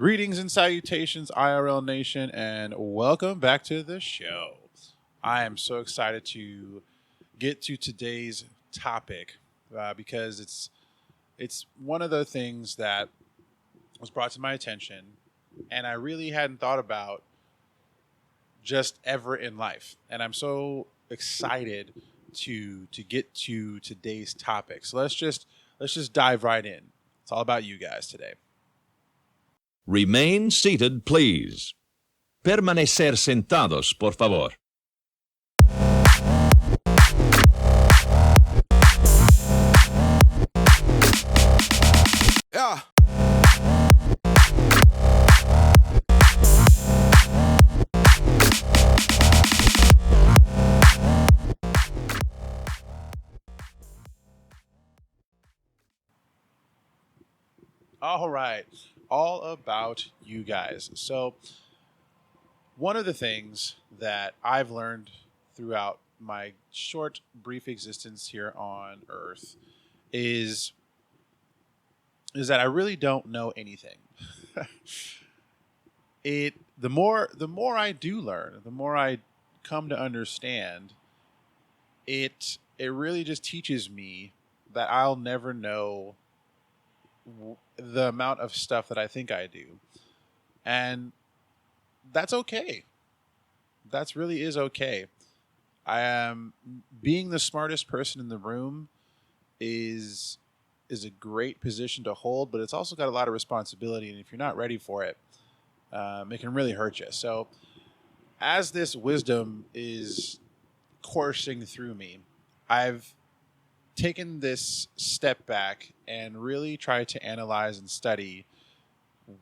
Greetings and salutations, IRL Nation, and welcome back to the show. I am so excited to get to today's topic because it's one of the things that was brought to my attention, and I really hadn't thought about just ever in life. And I'm so excited to get to today's topic. So let's just dive right in. It's all about you guys today. Remain seated, please. Permanecer sentados, por favor. Yeah. All right. All about you guys. So, one of the things that I've learned throughout my short, brief existence here on Earth is that I really don't know anything. The more I do learn, the more I come to understand, it really just teaches me that I'll never know the amount of stuff that I think I do. And that's okay. That's really is okay. I am being the smartest person in the room is a great position to hold, but it's also got a lot of responsibility. And if you're not ready for it, it can really hurt you. So, as this wisdom is coursing through me, I've taken this step back and really tried to analyze and study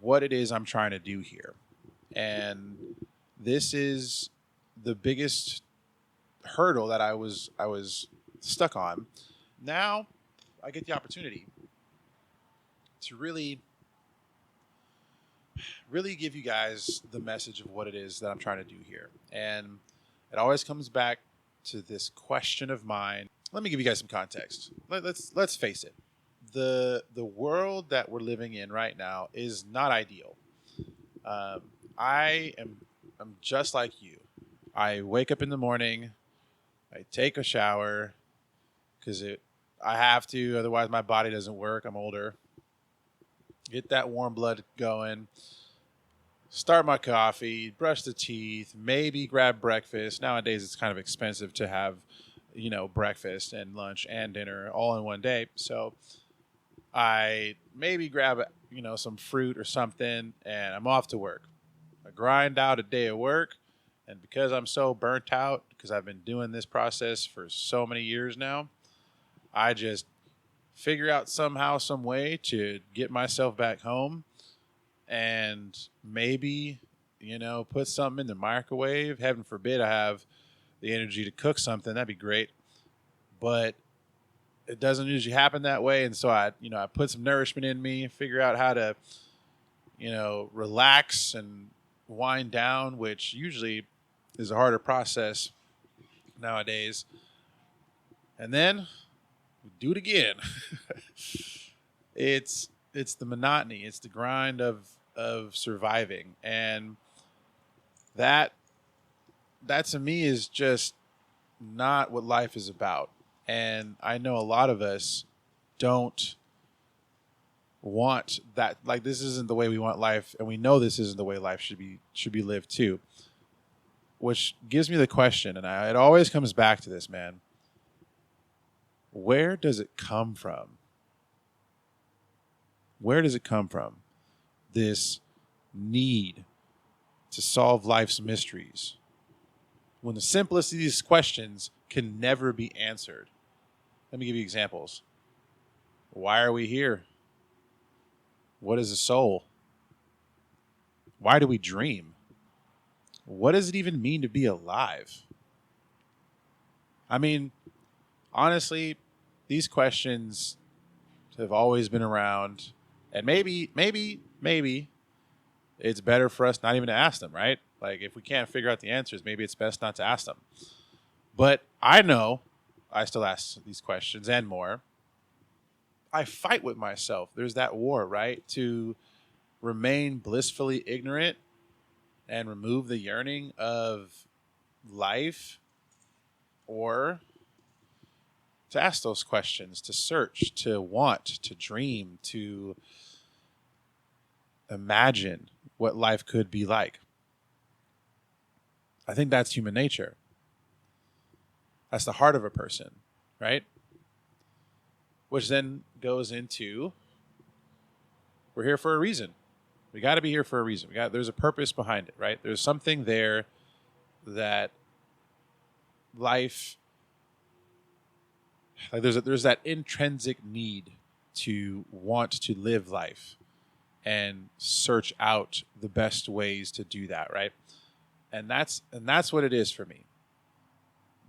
what it is I'm trying to do here. And this is the biggest hurdle that I was stuck on. Now I get the opportunity to really give you guys the message of what it is that I'm trying to do here. And it always comes back to this question of mine. Let me give you guys some context. Let's face it. The world that we're living in right now is not ideal. Um, I'm just like you. I wake up in the morning, I take a shower because I have to, otherwise my body doesn't work. I'm older. Get that warm blood going. Start my coffee, brush the teeth, maybe grab breakfast. Nowadays it's kind of expensive to have, breakfast and lunch and dinner all in one day. So I maybe grab, some fruit or something and I'm off to work. I grind out a day of work, and because I'm so burnt out because I've been doing this process for so many years now, I just figure out somehow some way to get myself back home and maybe, put something in the microwave. Heaven forbid I have the energy to cook something. That'd be great. But it doesn't usually happen that way. And so I put some nourishment in me, figure out how to, relax and wind down, which usually is a harder process nowadays. And then we do it again. It's the monotony. It's the grind of surviving. And that to me is just not what life is about. And I know a lot of us don't want that. Like, this isn't the way we want life, and we know this isn't the way life should be lived too. Which gives me the question, and it always comes back to this, man. Where does it come from? Where does it come from? This need to solve life's mysteries, when the simplest of these questions can never be answered. Let me give you examples. Why are we here? What is a soul? Why do we dream? What does it even mean to be alive? I mean, honestly, these questions have always been around, and maybe it's better for us not even to ask them, right? Like, if we can't figure out the answers, maybe it's best not to ask them. But I know I still ask these questions and more. I fight with myself. There's that war, right? To remain blissfully ignorant and remove the yearning of life, or to ask those questions, to search, to want, to dream, to imagine what life could be like. I think that's human nature. That's the heart of a person, right? Which then goes into, we're here for a reason. We got to be here for a reason. There's a purpose behind it, right? There's something there that life, like there's that intrinsic need to want to live life and search out the best ways to do that, right? And that's what it is for me.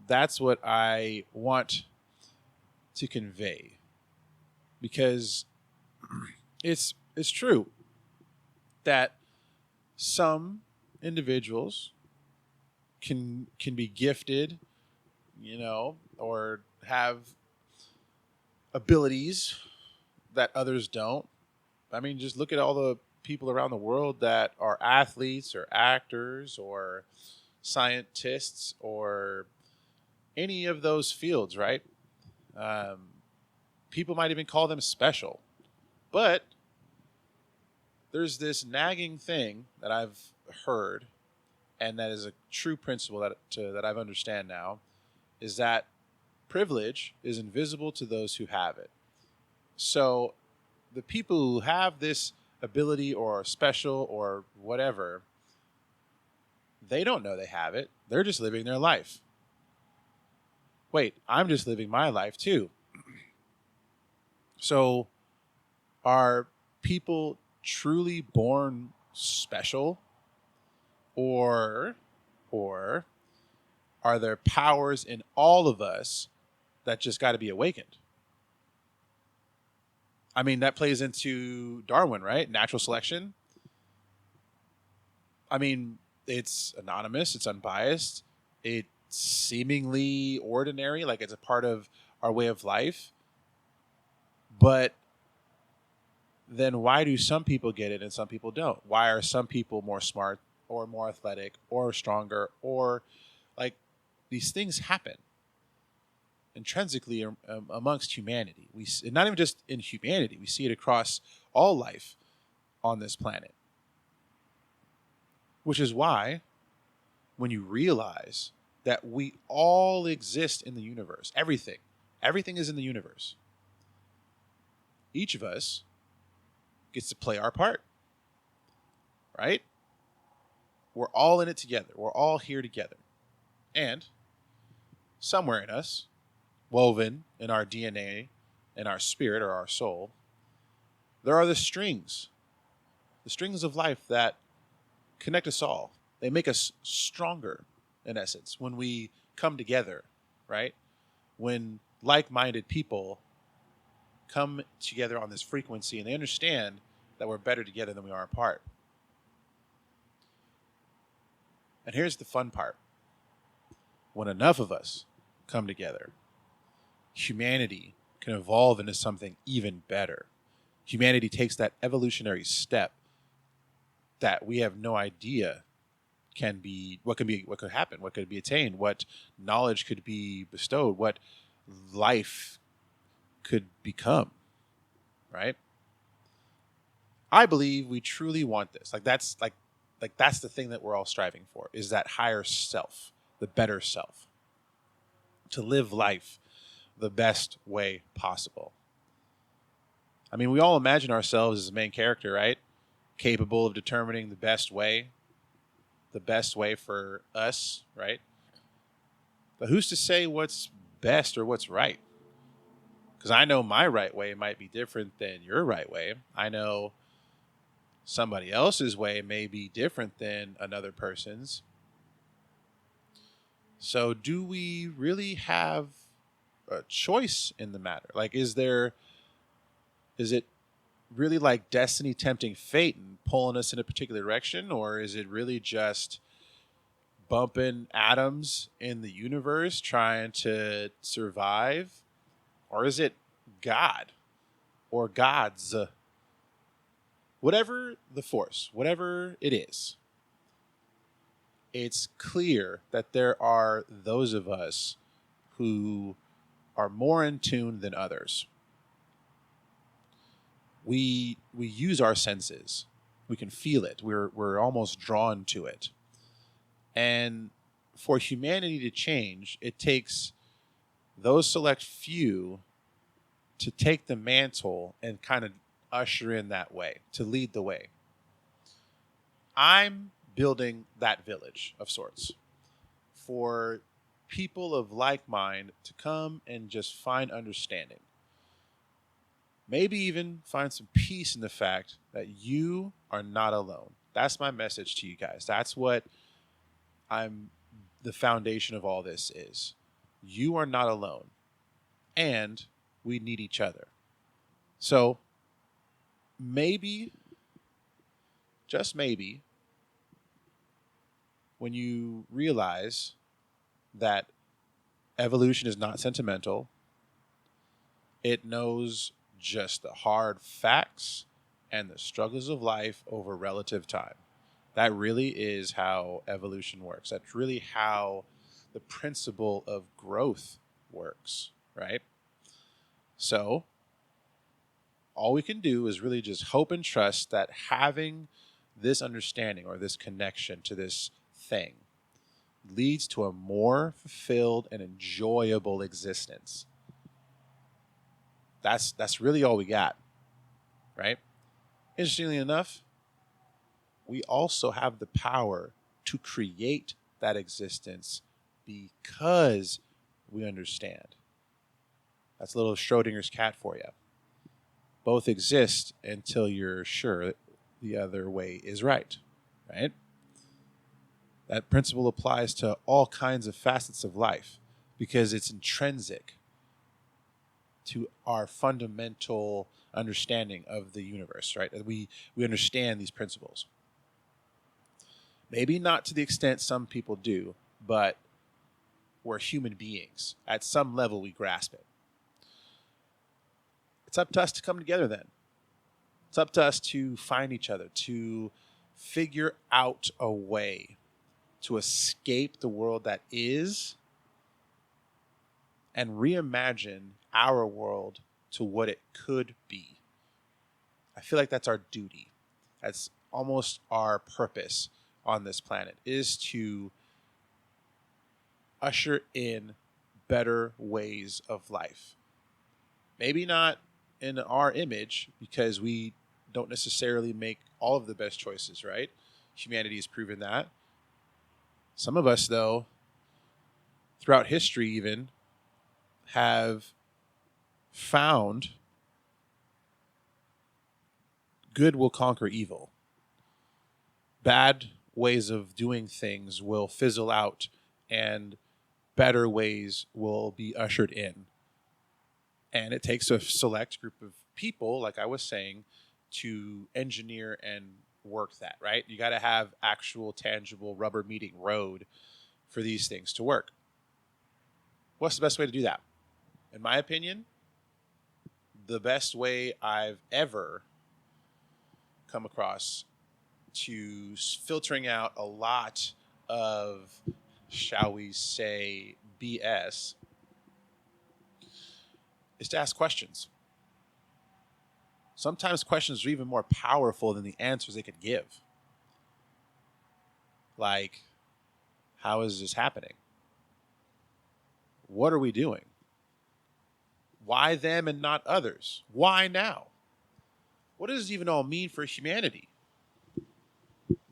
That's what I want to convey, because it's true that some individuals can be gifted, or have abilities that others don't. I mean, just look at all the people around the world that are athletes or actors or scientists or any of those fields, right? People might even call them special. But there's this nagging thing that I've heard, and that is a true principle that I've understand now, is that privilege is invisible to those who have it. So the people who have this ability or special or whatever, they don't know they have it. They're just living their life. Wait, I'm just living my life too. So are people truly born special, or are there powers in all of us that just got to be awakened? I mean, that plays into Darwin, right? Natural selection. I mean, it's anonymous, it's unbiased, it's seemingly ordinary, like it's a part of our way of life. But then why do some people get it and some people don't? Why are some people more smart or more athletic or stronger, or like these things happen intrinsically amongst humanity? Not even just in humanity, we see it across all life on this planet. Which is why when you realize that we all exist in the universe, everything is in the universe, each of us gets to play our part, right? We're all in it together. We're all here together. And somewhere in us, woven in our DNA, in our spirit or our soul, there are the strings of life that connect us all. They make us stronger, in essence, when we come together, right? When like-minded people come together on this frequency and they understand that we're better together than we are apart. And here's the fun part. When enough of us come together, humanity can evolve into something even better. Humanity takes that evolutionary step that we have no idea what could happen, what could be attained, what knowledge could be bestowed, what life could become, right? I believe we truly want this. That's the thing that we're all striving for, is that higher self, the better self, to live life the best way possible. I mean, we all imagine ourselves as the main character, right? Capable of determining the best way for us, right? But who's to say what's best or what's right? Because I know my right way might be different than your right way. I know somebody else's way may be different than another person's. So do we really have a choice in the matter? Like, is it really like destiny tempting fate and pulling us in a particular direction? Or is it really just bumping atoms in the universe trying to survive? Or is it God or gods whatever the force, whatever it is, it's clear that there are those of us who are more in tune than others. We use our senses. We can feel it. We're almost drawn to it. And for humanity to change, it takes those select few to take the mantle and kind of usher in that way, to lead the way. I'm building that village of sorts for people of like mind to come and just find understanding. Maybe even find some peace in the fact that you are not alone. That's my message to you guys. That's what the foundation of all this is. You are not alone, and we need each other. So maybe, just maybe, when you realize that evolution is not sentimental, it knows just the hard facts and the struggles of life over relative time. That really is how evolution works. That's really how the principle of growth works, right? So all we can do is really just hope and trust that having this understanding or this connection to this thing leads to a more fulfilled and enjoyable existence. That's really all we got, right? Interestingly enough, we also have the power to create that existence because we understand. That's a little Schrodinger's cat for you. Both exist until you're sure that the other way is right, right? That principle applies to all kinds of facets of life because it's intrinsic to our fundamental understanding of the universe, right? We understand these principles. Maybe not to the extent some people do, but we're human beings. At some level, we grasp it. It's up to us to come together then. It's up to us to find each other, to figure out a way to escape the world that is and reimagine our world to what it could be. I feel like that's our duty. That's almost our purpose on this planet, is to usher in better ways of life. Maybe not in our image, because we don't necessarily make all of the best choices, right? Humanity has proven that. Some of us, though, throughout history even, have found good will conquer evil. Bad ways of doing things will fizzle out and better ways will be ushered in. And it takes a select group of people, like I was saying, to engineer and work that, right? You got to have actual, tangible, rubber meeting road for these things to work. What's the best way to do that? In my opinion, the best way I've ever come across to filtering out a lot of, shall we say, BS is to ask questions. Sometimes questions are even more powerful than the answers they could give. Like, how is this happening? What are we doing? Why them and not others? Why now? What does it even all mean for humanity?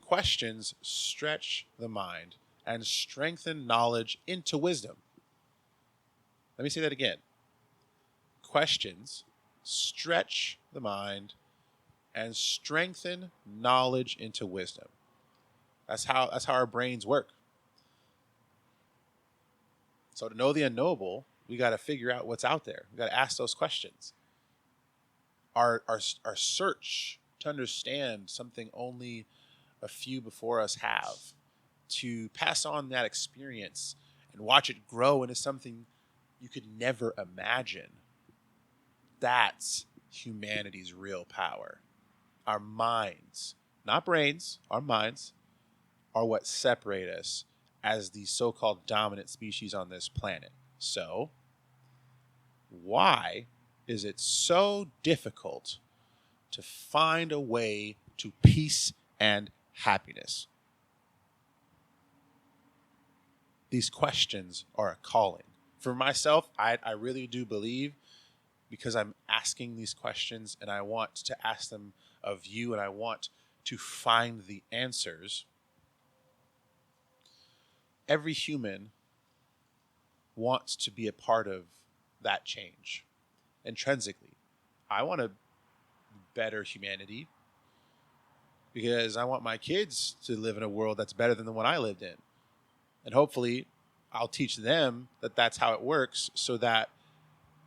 Questions stretch the mind and strengthen knowledge into wisdom. Let me say that again. Questions stretch the mind and strengthen knowledge into wisdom. That's how our brains work. So to know the unknowable, we got to figure out what's out there. We got to ask those questions. Our search to understand something only a few before us have, to pass on that experience and watch it grow into something you could never imagine. That's humanity's real power. our minds, not brains, our minds, are what separate us as the so-called dominant species on this planet. So, why is it so difficult to find a way to peace and happiness? These questions are a calling. For myself, I really do believe, because I'm asking these questions and I want to ask them of you and I want to find the answers. Every human wants to be a part of that change intrinsically. I want to better humanity because I want my kids to live in a world that's better than the one I lived in. And hopefully I'll teach them that that's how it works, so that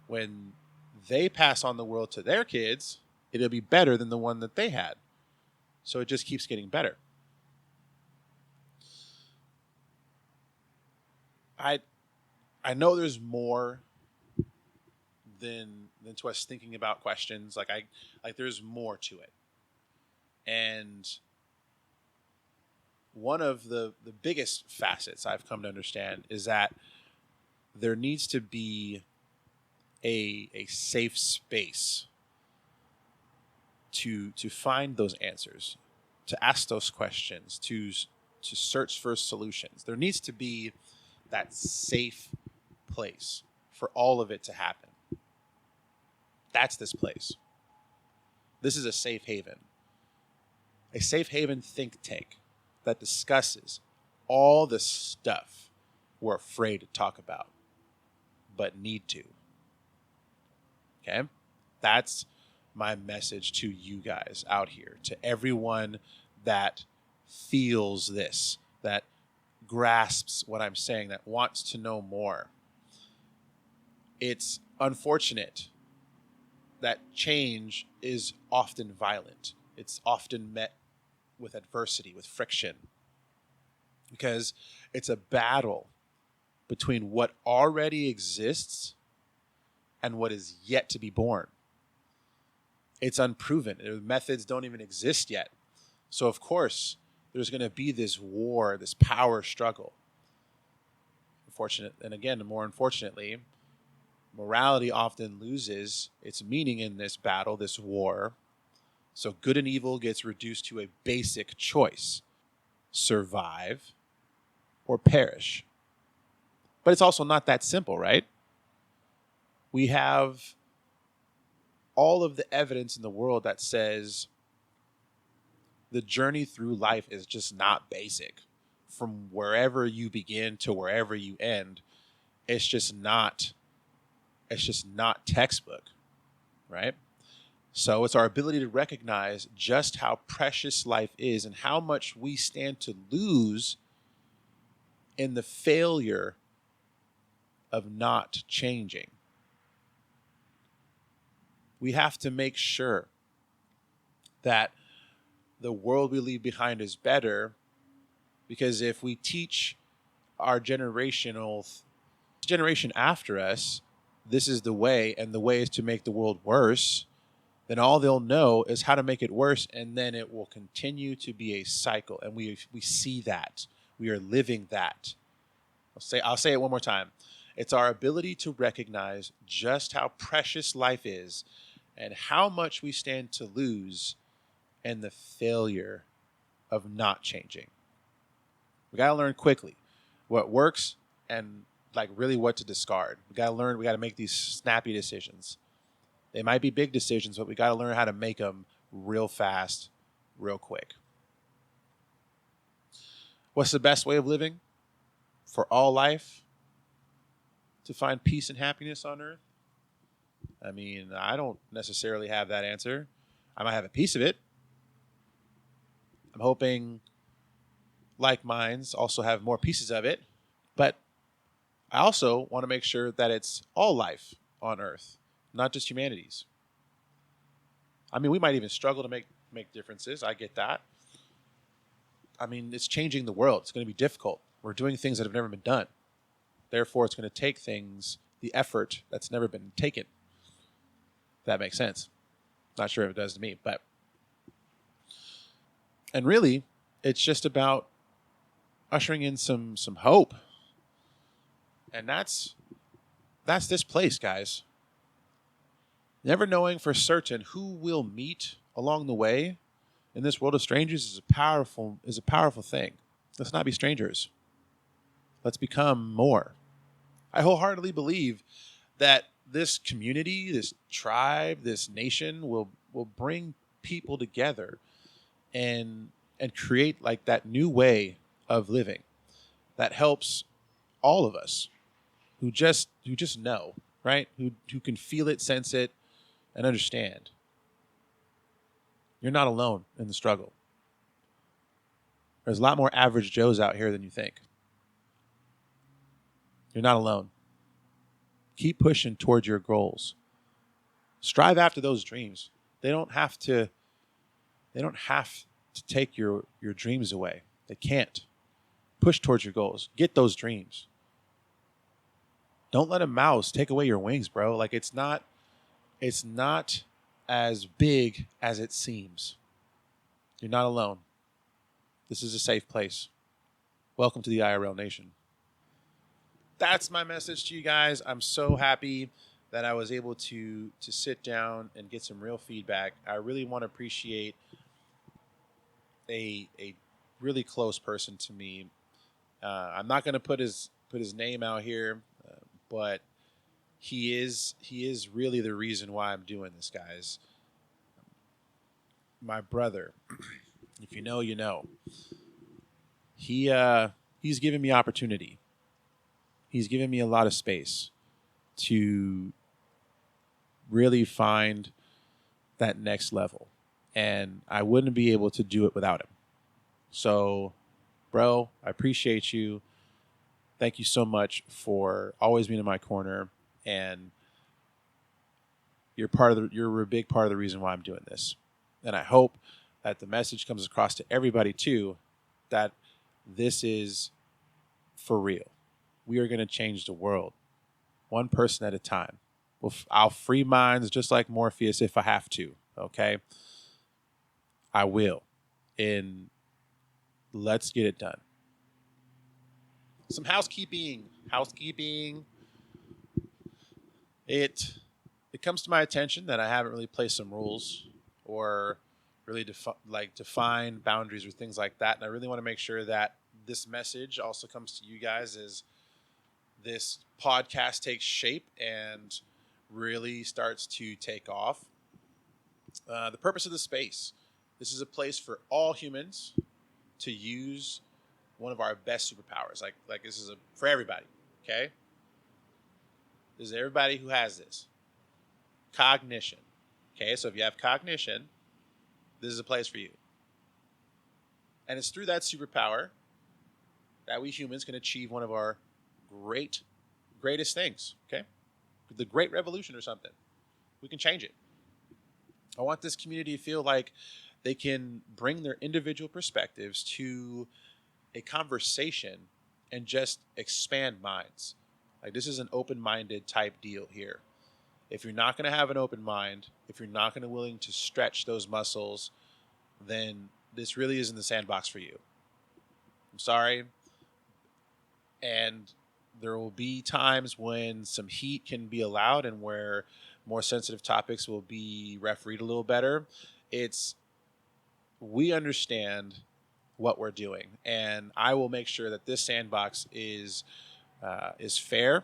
when they pass on the world to their kids, it'll be better than the one that they had. So it just keeps getting better. I know there's more than to us thinking about questions. Like there's more to it. And one of the biggest facets I've come to understand is that there needs to be a safe space to find those answers, to ask those questions, to search for solutions. There needs to be that safe place for all of it to happen. That's this place. This is a safe haven. A safe haven think tank that discusses all the stuff we're afraid to talk about, but need to. Okay? That's my message to you guys out here, to everyone that feels this, that grasps what I'm saying, that wants to know more. It's unfortunate that change is often violent. It's often met with adversity, with friction, because it's a battle between what already exists and what is yet to be born. It's unproven. The methods don't even exist yet. So of course, there's going to be this war, this power struggle. More unfortunately, morality often loses its meaning in this battle, this war. So good and evil gets reduced to a basic choice: survive or perish. But it's also not that simple, right? We have all of the evidence in the world that says the journey through life is just not basic. From wherever you begin to wherever you end, it's just not textbook, right? So it's our ability to recognize just how precious life is and how much we stand to lose in the failure of not changing. We have to make sure that the world we leave behind is better, because if we teach our generation after us, this is the way, and the way is to make the world worse, then all they'll know is how to make it worse, and then it will continue to be a cycle. And we see that. We are living that. I'll say it one more time. It's our ability to recognize just how precious life is and how much we stand to lose in the failure of not changing. We got to learn quickly what works and really what to discard. We got to make these snappy decisions. They might be big decisions, but we got to learn how to make them real fast, real quick. What's the best way of living for all life to find peace and happiness on earth? I mean, I don't necessarily have that answer. I might have a piece of it. I'm hoping like minds also have more pieces of it. But I also want to make sure that it's all life on earth, not just humanity's. I mean, we might even struggle to make differences. I get that. I mean, it's changing the world. It's going to be difficult. We're doing things that have never been done. Therefore, it's going to take the effort that's never been taken. If that makes sense. Not sure if it does to me, but And really, it's just about ushering in some hope. And that's this place, guys. Never knowing for certain who we'll meet along the way in this world of strangers is a powerful thing. Let's not be strangers. Let's become more. I wholeheartedly believe that this community, this tribe, this nation will bring people together and create like that new way of living that helps all of us who just know, right? Who can feel it, sense it, and understand. You're not alone in the struggle. There's a lot more average Joes out here than you think. You're not alone. Keep pushing towards your goals. Strive after those dreams. They don't have to take your dreams away. They can't. Push towards your goals. Get those dreams. Don't let a mouse take away your wings, bro. Like it's not as big as it seems. You're not alone. This is a safe place. Welcome to the IRL Nation. That's my message to you guys. I'm so happy that I was able to sit down and get some real feedback. I really want to appreciate a really close person to me. I'm not going to put his name out here, but he is really the reason why I'm doing this, guys. My brother, if you know, you know. He's given me opportunity. He's given me a lot of space to really find that next level. And I wouldn't be able to do it without him. So, bro, I appreciate you. Thank you so much for always being in my corner. And you're a big part of the reason why I'm doing this. And I hope that the message comes across to everybody too, that this is for real. We are going to change the world one person at a time. I'll free minds just like Morpheus if I have to. Okay. I will. And let's get it done. Some housekeeping. It comes to my attention that I haven't really placed some rules or really define boundaries or things like that. And I really want to make sure that this message also comes to you guys as this podcast takes shape and really starts to take off. The purpose of the space. This is a place for all humans to use one of our best superpowers. Like this is for everybody. Okay. This is everybody who has this. Cognition. Okay. So if you have cognition, this is a place for you. And it's through that superpower that we humans can achieve one of our greatest things. Okay. The Great Revolution or something. We can change it. I want this community to feel like they can bring their individual perspectives to a conversation and just expand minds. Like this is an open-minded type deal here. If you're not going to have an open mind, if you're not going to willing to stretch those muscles, then this really isn't the sandbox for you. I'm sorry. And there will be times when some heat can be allowed and where more sensitive topics will be refereed a little better. We understand what we're doing, and I will make sure that this sandbox is fair,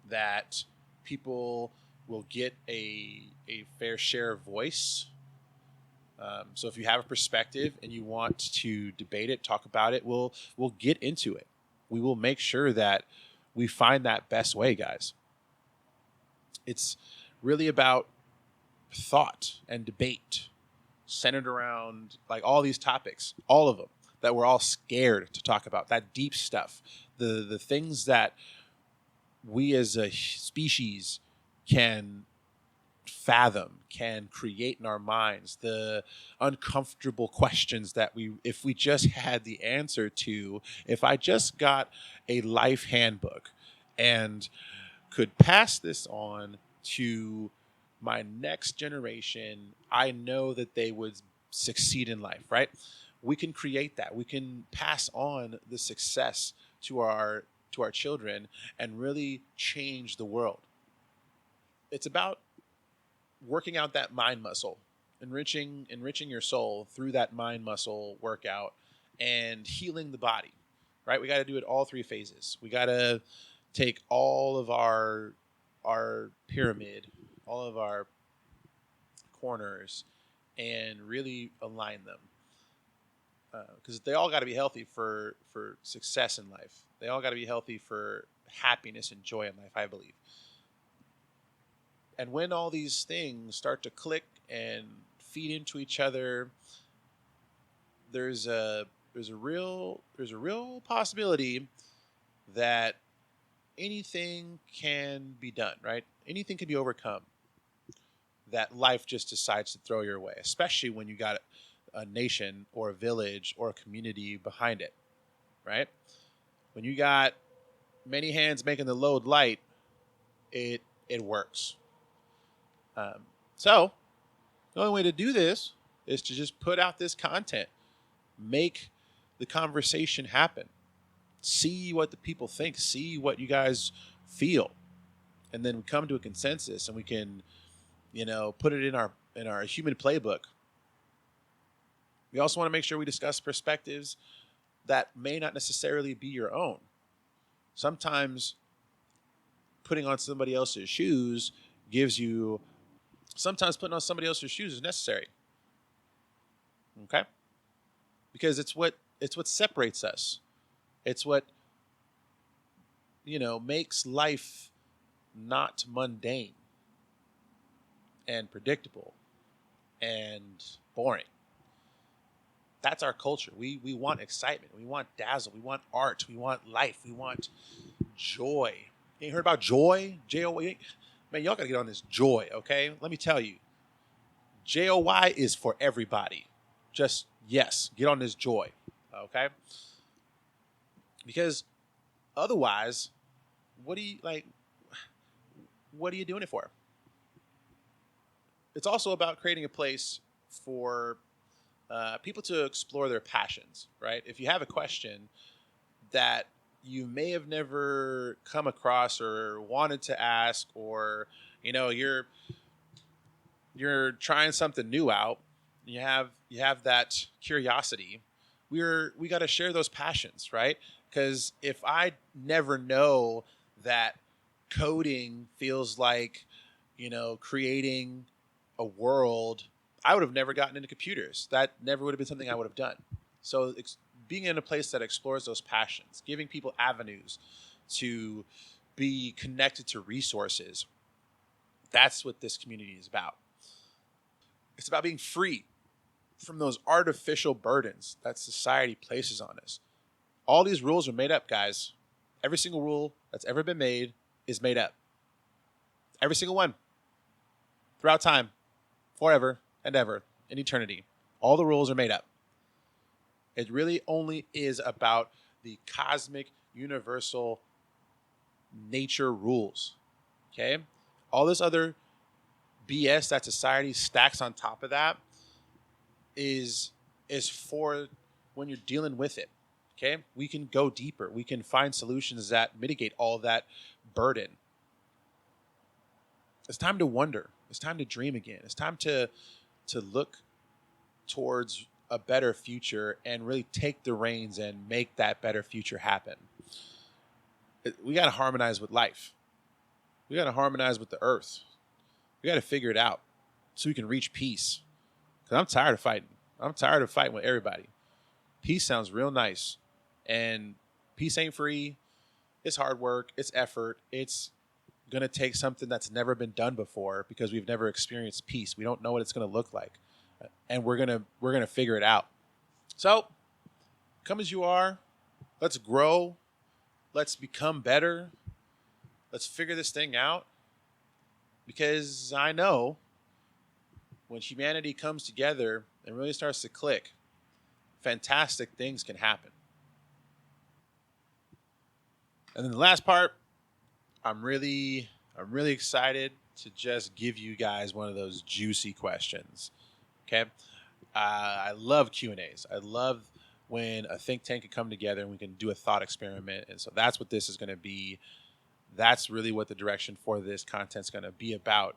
that people will get a fair share of voice. So if you have a perspective and you want to debate it, talk about it, we'll get into it. We will make sure that we find that best way, guys. It's really about thought and debate centered around like all these topics, all of them that we're all scared to talk about, that deep stuff, the things that we as a species can fathom, can create in our minds, the uncomfortable questions that if we just had the answer to, if I just got a life handbook and could pass this on to my next generation, I know that they would succeed in life, right? We can create that. We can pass on the success to our children and really change the world. It's about working out that mind muscle, enriching your soul through that mind muscle workout and healing the body, right? We got to do it all three phases. We got to take all of our pyramid, all of our corners, and really align them, because they all got to be healthy for success in life. They all got to be healthy for happiness and joy in life, I believe. And when all these things start to click and feed into each other, there's a real possibility that anything can be done, right? Anything can be overcome that life just decides to throw your way, especially when you got a nation or a village or a community behind it, right? When you got many hands making the load light, it works. So the only way to do this is to just put out this content, make the conversation happen, see what the people think, see what you guys feel, and then we come to a consensus and we can, put it in our human playbook. We also want to make sure we discuss perspectives that may not necessarily be your own. Sometimes putting on somebody else's shoes sometimes putting on somebody else's shoes is necessary. Okay? Because it's what separates us. It's what, makes life not mundane and predictable and boring. That's our culture. We want excitement. We want dazzle. We want art. We want life. We want joy. You ain't heard about joy? J-O-Y? Man, y'all got to get on this joy, okay? Let me tell you. J-O-Y is for everybody. Just, yes, get on this joy, okay? Because otherwise, what are you doing it for? It's also about creating a place for people to explore their passions, right? If you have a question that you may have never come across or wanted to ask, or you're trying something new out, you have that curiosity, we got to share those passions, right? Because if I never know that coding feels like creating a world, I would have never gotten into computers. That never would have been something I would have done. So being in a place that explores those passions, giving people avenues to be connected to resources, that's what this community is about. It's about being free from those artificial burdens that society places on us. All these rules are made up, guys. Every single rule that's ever been made is made up. Every single one. Throughout time, forever and ever, in eternity. All the rules are made up. It really only is about the cosmic, universal nature rules. Okay? All this other BS that society stacks on top of that is for when you're dealing with it. Okay? We can go deeper. We can find solutions that mitigate all that burden. It's time to wonder. It's time to dream again. It's time to look towards a better future and really take the reins and make that better future happen. We got to harmonize with life. We got to harmonize with the earth. We got to figure it out so we can reach peace. Because I'm tired of fighting. I'm tired of fighting with everybody. Peace sounds real nice. And peace ain't free. It's hard work. It's effort. It's going to take something that's never been done before because we've never experienced peace. We don't know what it's going to look like. And we're gonna figure it out. So, come as you are. Let's grow. Let's become better. Let's figure this thing out. Because I know when humanity comes together and really starts to click, fantastic things can happen. And then the last part, I'm really excited to just give you guys one of those juicy questions. Okay? I love Q&As. I love when a think tank can come together and we can do a thought experiment. And so that's what this is going to be. That's really what the direction for this content is going to be about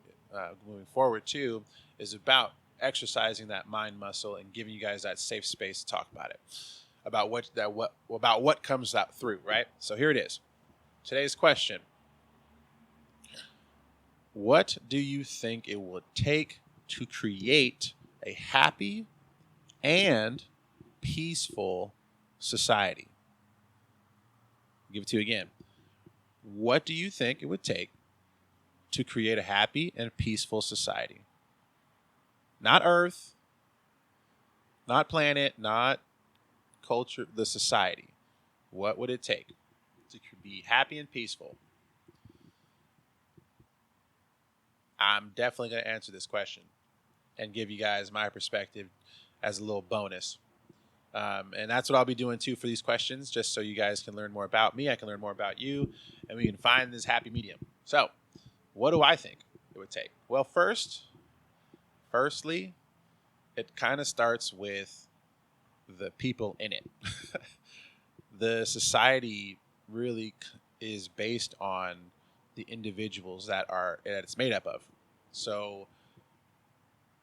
moving forward too, is about exercising that mind muscle and giving you guys that safe space to talk about it, about what comes out through, right? So here it is. Today's question: what do you think it would take to create a happy and peaceful society? I'll give it to you again. What do you think it would take to create a happy and peaceful society? Not Earth, not planet, not culture, the society. What would it take to be happy and peaceful? I'm definitely going to answer this question and give you guys my perspective as a little bonus. And that's what I'll be doing too for these questions, just so you guys can learn more about me. I can learn more about you, and we can find this happy medium. So, what do I think it would take? Well, firstly, it kind of starts with the people in it. The society really is based on the individuals that it's made up of. So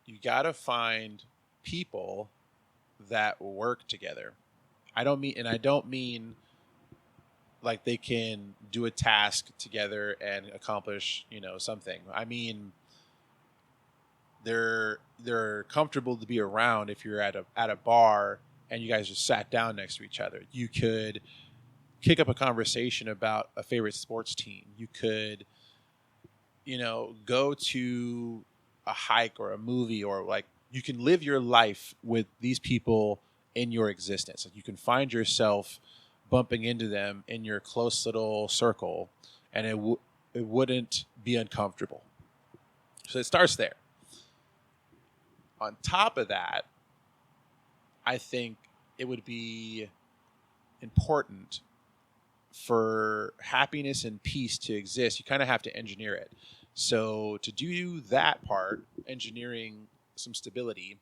you got to find people that work together. I don't mean like they can do a task together and accomplish, something. I mean they're comfortable to be around. If you're at a bar and you guys just sat down next to each other, you could kick up a conversation about a favorite sports team. You could, go to a hike or a movie, or like you can live your life with these people in your existence. Like you can find yourself bumping into them in your close little circle, and it wouldn't be uncomfortable. So it starts there. On top of that, I think it would be important for happiness and peace to exist. You kind of have to engineer it. So to do that part, engineering some stability,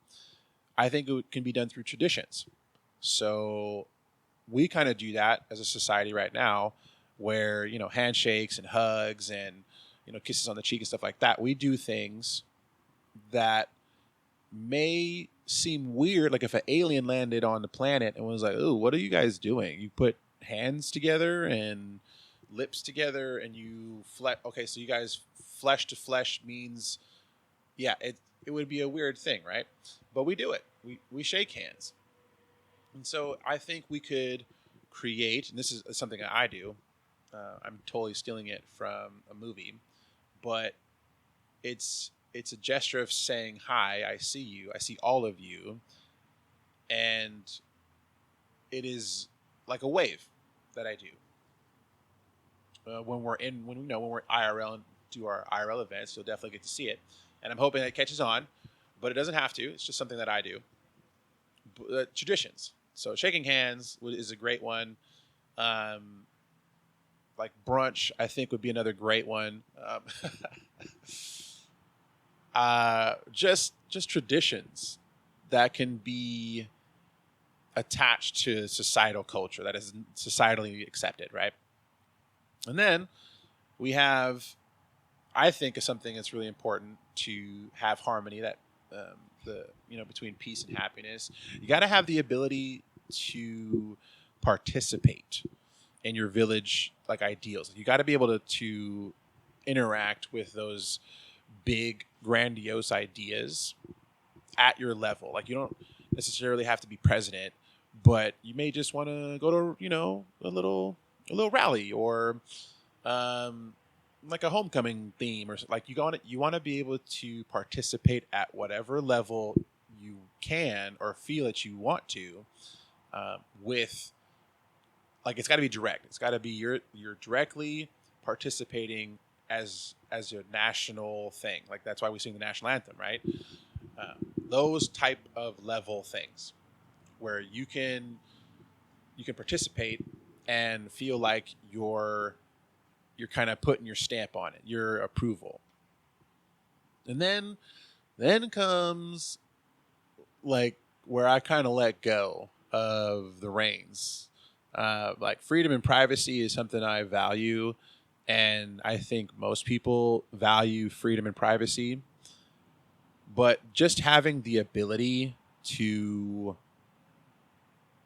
I think it can be done through traditions. So we kind of do that as a society right now, where, handshakes and hugs and, kisses on the cheek and stuff like that. We do things that may seem weird. Like if an alien landed on the planet and was like, "Oh, what are you guys doing? You put hands together and lips together and you okay, so you guys flesh to flesh means," yeah, it would be a weird thing, right? But we do it. We shake hands. And so I think we could create, and this is something that I do, I'm totally stealing it from a movie, but it's a gesture of saying, "Hi, I see you. I see all of you." And it is like a wave that I do. When we're IRL and do our IRL events, you'll definitely get to see it. And I'm hoping that it catches on, but it doesn't have to. It's just something that I do. Traditions. So shaking hands is a great one. Like brunch, I think, would be another great one. Just traditions that can be attached to societal culture that is societally accepted, right? And then we have, I think, is something that's really important to have harmony, that between peace and happiness. You got to have the ability to participate in your village like ideals. You got to be able to interact with those big grandiose ideas at your level. Like you don't necessarily have to be president, but you may just want to go to a little rally, or like a homecoming theme, or like you want to be able to participate at whatever level you can or feel that you want to, with, like, it's got to be direct. It's got to be you're directly participating as your national thing. Like that's why we sing the national anthem, right? Those type of level things where you can participate and feel like you're kind of putting your stamp on it, your approval. And then comes like where I kind of let go of the reins. Like freedom and privacy is something I value, and I think most people value freedom and privacy. But just having the ability to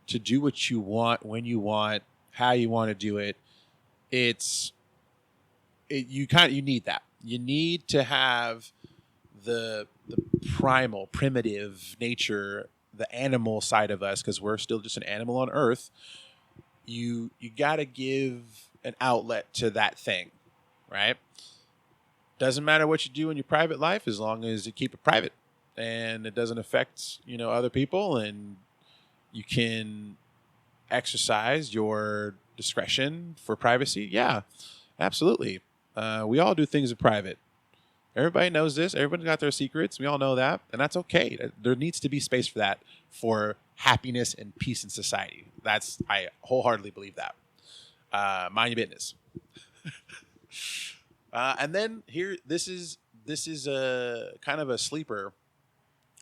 do what you want, when you want, how you want to do it, you need that. You need to have the primal, primitive nature, the animal side of us, because we're still just an animal on Earth. You got to give an outlet to that thing, right? Doesn't matter what you do in your private life as long as you keep it private and it doesn't affect, other people, and you can exercise your discretion for privacy. Yeah, absolutely. We all do things in private. Everybody knows this. Everybody's got their secrets. We all know that, and that's okay. There needs to be space for that, for happiness and peace in society. I wholeheartedly believe that. Mind your business. And then here, this is a kind of a sleeper,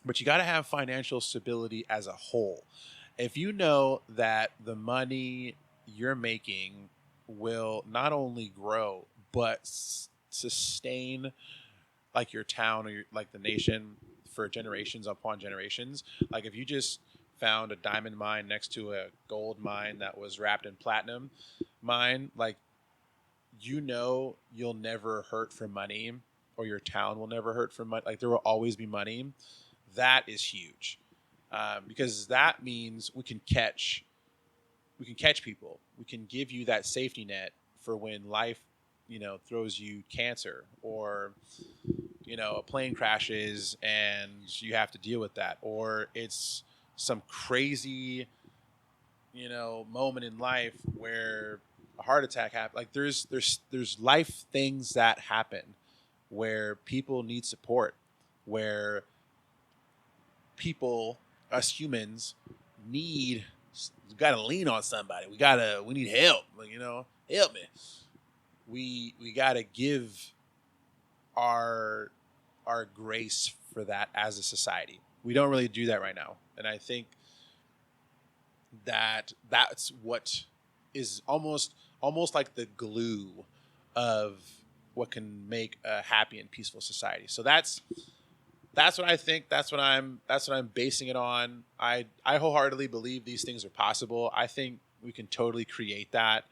but you got to have financial stability as a whole. If you know that the money you're making will not only grow but sustain like your town or like the nation for generations upon generations. Like if you just found a diamond mine next to a gold mine that was wrapped in platinum mine, like you'll never hurt for money, or your town will never hurt for money. Like there will always be money. That is huge, because that means we can catch people. We can give you that safety net for when life, throws you cancer, or a plane crashes and you have to deal with that, or it's some crazy, moment in life where a heart attack happens. Like there's life things that happen where people need support, where people, us humans, we gotta lean on somebody. We need help. Like, help me. We gotta give our grace for that as a society. We don't really do that right now, and I think that's what is almost like the glue of what can make a happy and peaceful society. So that's what I think. That's what I'm basing it on. I wholeheartedly believe these things are possible. I think we can totally create that.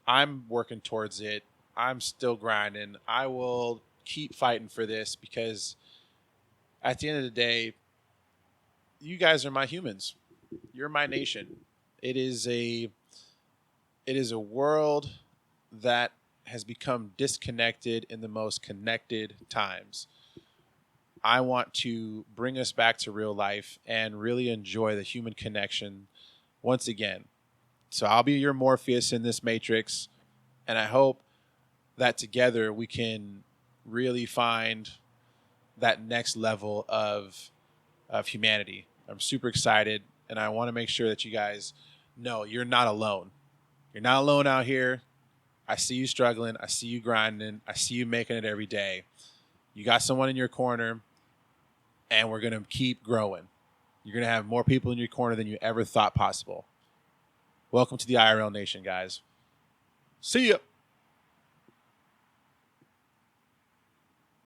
I'm working towards it. I'm still grinding. I will keep fighting for this, because at the end of the day, you guys are my humans. You're my nation. It is a world that has become disconnected in the most connected times. I want to bring us back to real life and really enjoy the human connection once again. So I'll be your Morpheus in this matrix, and I hope that together we can really find that next level of humanity. I'm super excited, and I want to make sure that you guys know you're not alone. You're not alone out here. I see you struggling. I see you grinding. I see you making it every day. You got someone in your corner, and we're going to keep growing. You're going to have more people in your corner than you ever thought possible. Welcome to the IRL Nation, guys. See ya.